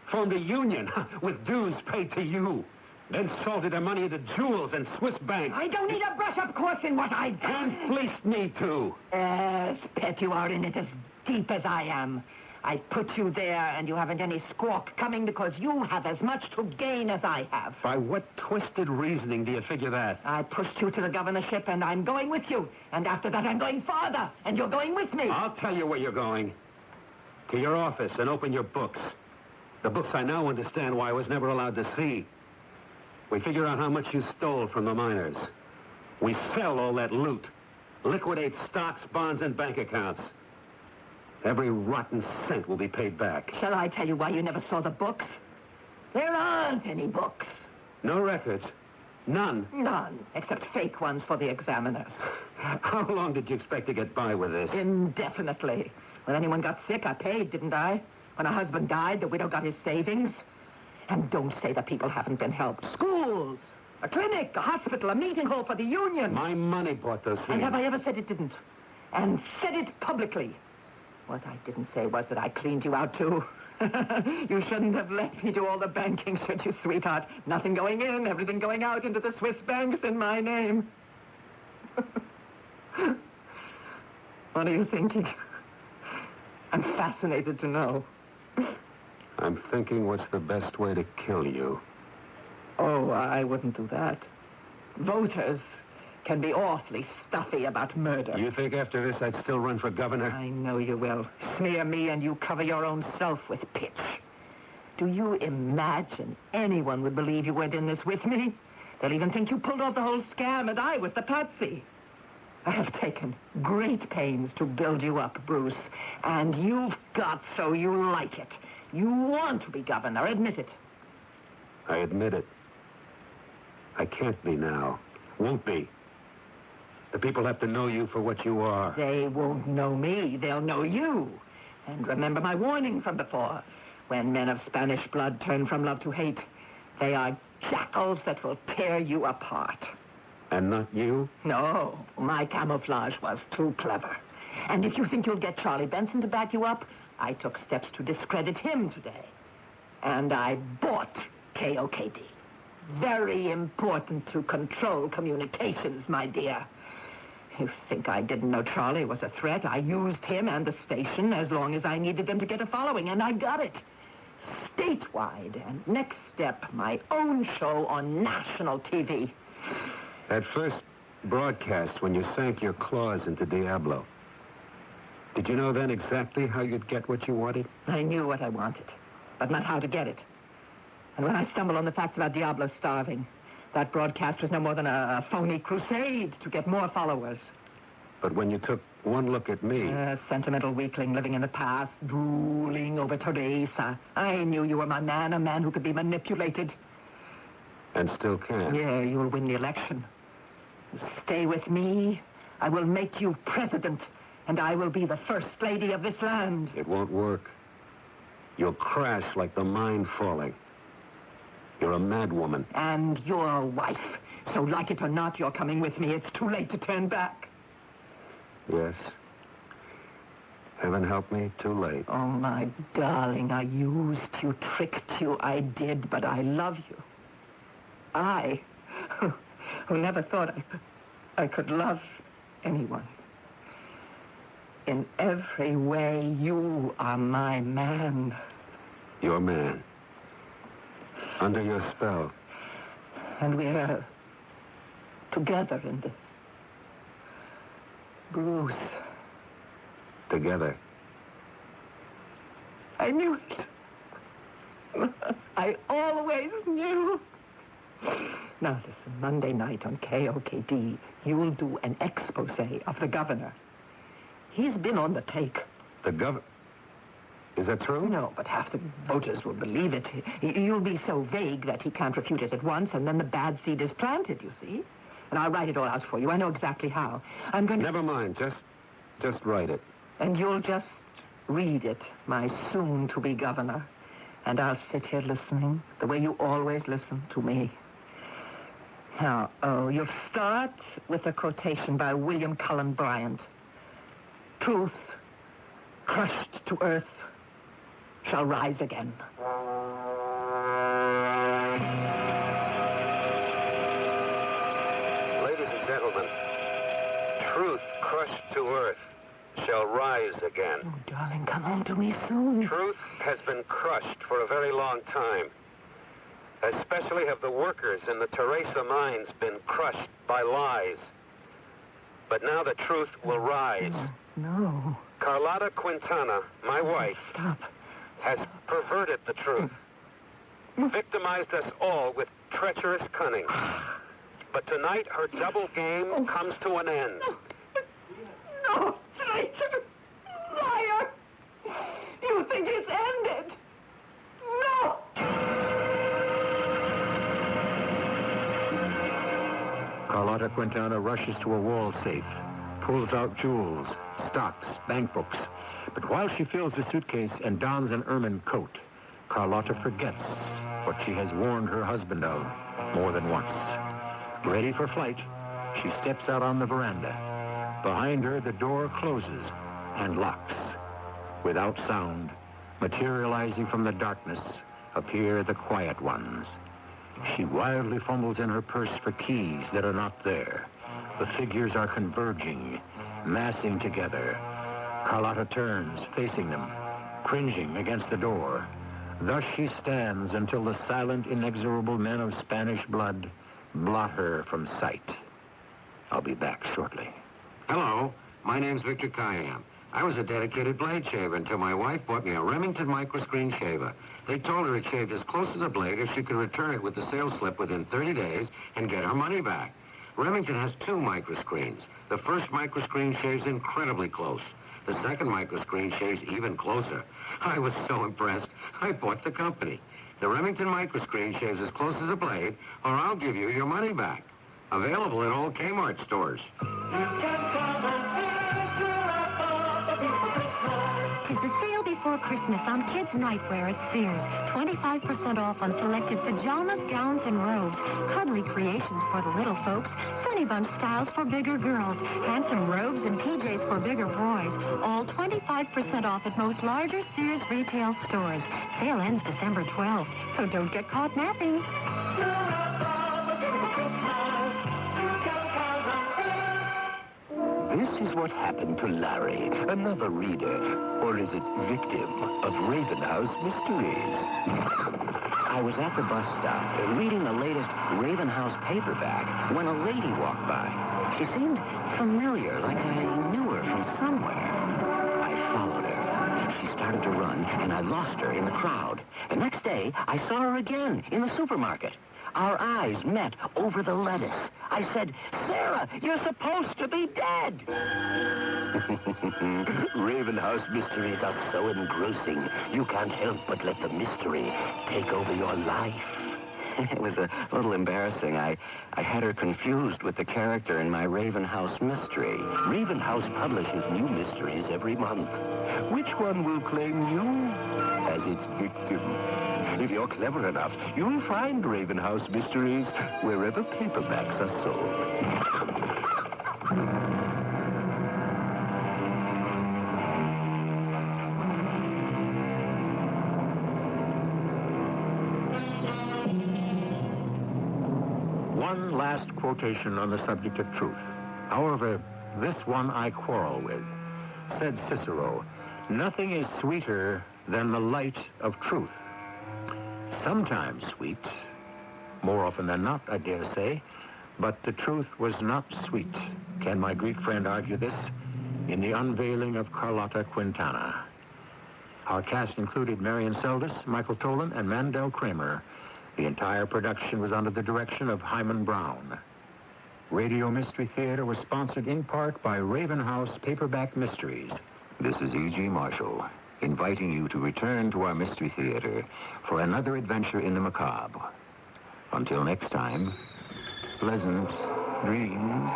formed a union with dues paid to you, then salted their money into jewels and Swiss banks. I don't need a brush-up course in what I've done. And fleeced me, too. Yes, Pet, you are in it as deep as I am. I put you there, and you haven't any squawk coming because you have as much to gain as I have. By what twisted reasoning do you figure that? I pushed you to the governorship, and I'm going with you. And after that, I'm going farther, and you're going with me. I'll tell you where you're going. To your office and open your books. The books I now understand why I was never allowed to see. We figure out how much you stole from the miners. We sell all that loot. Liquidate stocks, bonds, and bank accounts. Every rotten cent will be paid back. Shall I tell you why you never saw the books? There aren't any books. No records? None? None, except fake ones for the examiners. How long did you expect to get by with this? Indefinitely. When anyone got sick, I paid, didn't I? When a husband died, the widow got his savings. And don't say that people haven't been helped. Schools, a clinic, a hospital, a meeting hall for the union. My money bought those things. And have I ever said it didn't? And said it publicly. What I didn't say was that I cleaned you out, too. You shouldn't have let me do all the banking, should you, sweetheart? Nothing going in, everything going out into the Swiss banks in my name. What are you thinking? I'm fascinated to know. I'm thinking what's the best way to kill you. Oh, I wouldn't do that. Voters can be awfully stuffy about murder. You think after this I'd still run for governor? I know you will. Smear me and you cover your own self with pitch. Do you imagine anyone would believe you went in this with me? They'll even think you pulled off the whole scam and I was the patsy. I have taken great pains to build you up, Bruce, and you've got so you like it. You want to be governor, admit it. I admit it. I can't be now. Won't be. The people have to know you for what you are. They won't know me. They'll know you. And remember my warning from before. When men of Spanish blood turn from love to hate, they are jackals that will tear you apart. And not you? No, my camouflage was too clever. And if you think you'll get Charlie Benson to back you up, I took steps to discredit him today. And I bought KOKD. Very important to control communications, my dear. You think I didn't know Charlie was a threat? I used him and the station as long as I needed them to get a following, and I got it. Statewide, and next step, my own show on national TV. That first broadcast when you sank your claws into Diablo, did you know then exactly how you'd get what you wanted? I knew what I wanted, but not how to get it. And when I stumbled on the facts about Diablo starving, that broadcast was no more than a phony crusade to get more followers. But when you took one look at me... A sentimental weakling living in the past, drooling over Teresa. I knew you were my man, a man who could be manipulated. And still can. Yeah, you'll win the election. Stay with me. I will make you president, and I will be the first lady of this land. It won't work. You'll crash like the mine falling. You're a mad woman. And you're a wife. So like it or not, you're coming with me. It's too late to turn back. Yes. Heaven help me, too late. Oh, my darling, I used you, tricked you, I did, but I love you. I, who never thought I could love anyone. In every way, you are my man. Your man. Under your spell. And we're together in this. Bruce. Together. I knew it. I always knew. Now listen, Monday night on KOKD, you'll do an expose of the governor. He's been on the take. The governor? Is that true? No, but half the voters will believe it. You'll be so vague that he can't refute it at once, and then the bad seed is planted, you see? And I'll write it all out for you. I know exactly how. I'm going to... Never mind. Just write it. And you'll just read it, my soon-to-be governor. And I'll sit here listening, the way you always listen to me. Now, you'll start with a quotation by William Cullen Bryant. Truth, crushed to earth, shall rise again. Ladies and gentlemen, truth crushed to earth shall rise again. Oh, darling, come home to me soon. Truth has been crushed for a very long time. Especially have the workers in the Teresa mines been crushed by lies. But now the truth will rise. No. Carlotta Quintana, my wife, has perverted the truth. Victimized us all with treacherous cunning. But tonight her double game comes to an end. No, traitor! Liar! You think it's ended? No! Carlotta Quintana rushes to a wall safe, pulls out jewels, stocks, bank books. But while she fills the suitcase and dons an ermine coat, Carlotta forgets what she has warned her husband of more than once. Ready for flight, she steps out on the veranda. Behind her, the door closes and locks. Without sound, materializing from the darkness, appear the quiet ones. She wildly fumbles in her purse for keys that are not there. The figures are converging, massing together. Carlotta turns, facing them, cringing against the door. Thus she stands until the silent, inexorable men of Spanish blood blot her from sight. I'll be back shortly. Hello, my name's Victor Cayam. I was a dedicated blade shaver until my wife bought me a Remington microscreen shaver. They told her it shaved as close to the blade if she could return it with the sales slip within 30 days and get her money back. Remington has 2 microscreens. The first microscreen shaves incredibly close. The second microscreen shaves even closer. I was so impressed, I bought the company. The Remington microscreen shaves as close as a blade, or I'll give you your money back. Available at all Kmart stores. Tis the sale before Christmas on kids' nightwear at Sears. 25% off on selected pajamas, gowns, and robes. Cuddly creations for the little folks. Sunny Bunch styles for bigger girls. Handsome robes and PJs for bigger boys. All 25% off at most larger Sears retail stores. Sale ends December 12th, so don't get caught napping. This is what happened to Larry, another reader, or is it victim, of Raven House Mysteries. I was at the bus stop reading the latest Raven House paperback when a lady walked by. She seemed familiar, like I knew her from somewhere. I followed her. She started to run, and I lost her in the crowd. The next day, I saw her again in the supermarket. Our eyes met over the lettuce. I said, "Sarah, you're supposed to be dead." Raven House Mysteries are so engrossing, you can't help but let the mystery take over your life. It was a little embarrassing. I had her confused with the character in my Raven House mystery. Raven House publishes new mysteries every month. Which one will claim you as its victim? If you're clever enough, you'll find Raven House Mysteries wherever paperbacks are sold. One last quotation on the subject of truth. However, this one I quarrel with. Said Cicero, "Nothing is sweeter than the light of truth." Sometimes sweet, more often than not, I dare say, but the truth was not sweet. Can my Greek friend argue this? In the unveiling of Carlotta Quintana. Our cast included Marian Seldes, Michael Tolan, and Mandel Kramer. The entire production was under the direction of Hyman Brown. Radio Mystery Theater was sponsored in part by Raven House Paperback Mysteries. This is E.G. Marshall, inviting you to return to our Mystery Theater for another adventure in the macabre. Until next time, pleasant dreams.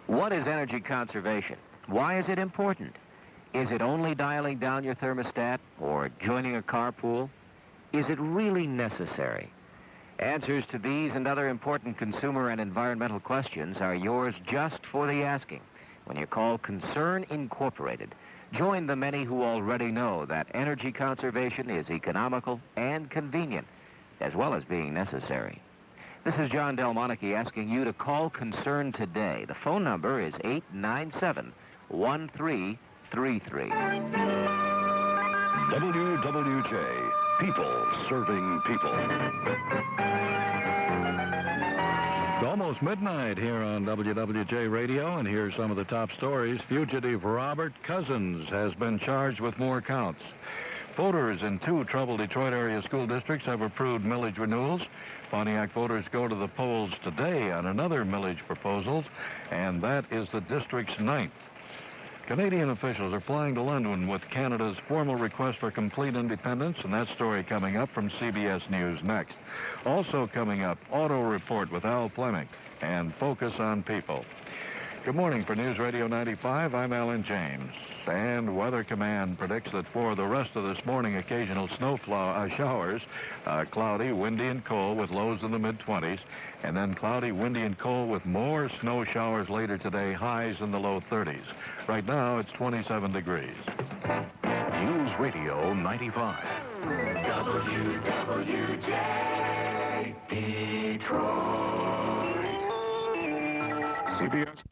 What is energy conservation? Why is it important? Is it only dialing down your thermostat or joining a carpool? Is it really necessary? Answers to these and other important consumer and environmental questions are yours just for the asking when you call Concern Incorporated. Join the many who already know that energy conservation is economical and convenient, as well as being necessary. This is John Delmonico asking you to call Concern today. The phone number is 897-1333. WWJ, people serving people. It's almost midnight here on WWJ Radio, and here's some of the top stories. Fugitive Robert Cousins has been charged with more counts. Voters in 2 troubled Detroit area school districts have approved millage renewals. Pontiac voters go to the polls today on another millage proposal, and that is the district's 9th. Canadian officials are flying to London with Canada's formal request for complete independence, and that story coming up from CBS News next. Also coming up, Auto Report with Al Fleming and Focus on People. Good morning. For News Radio 95, I'm Alan James. And Weather Command predicts that for the rest of this morning, occasional snow showers, cloudy, windy, and cold with lows in the mid-20s, and then cloudy, windy, and cold with more snow showers later today, highs in the low 30s. Right now, it's 27 degrees. News Radio 95. WWJ Detroit. CBS.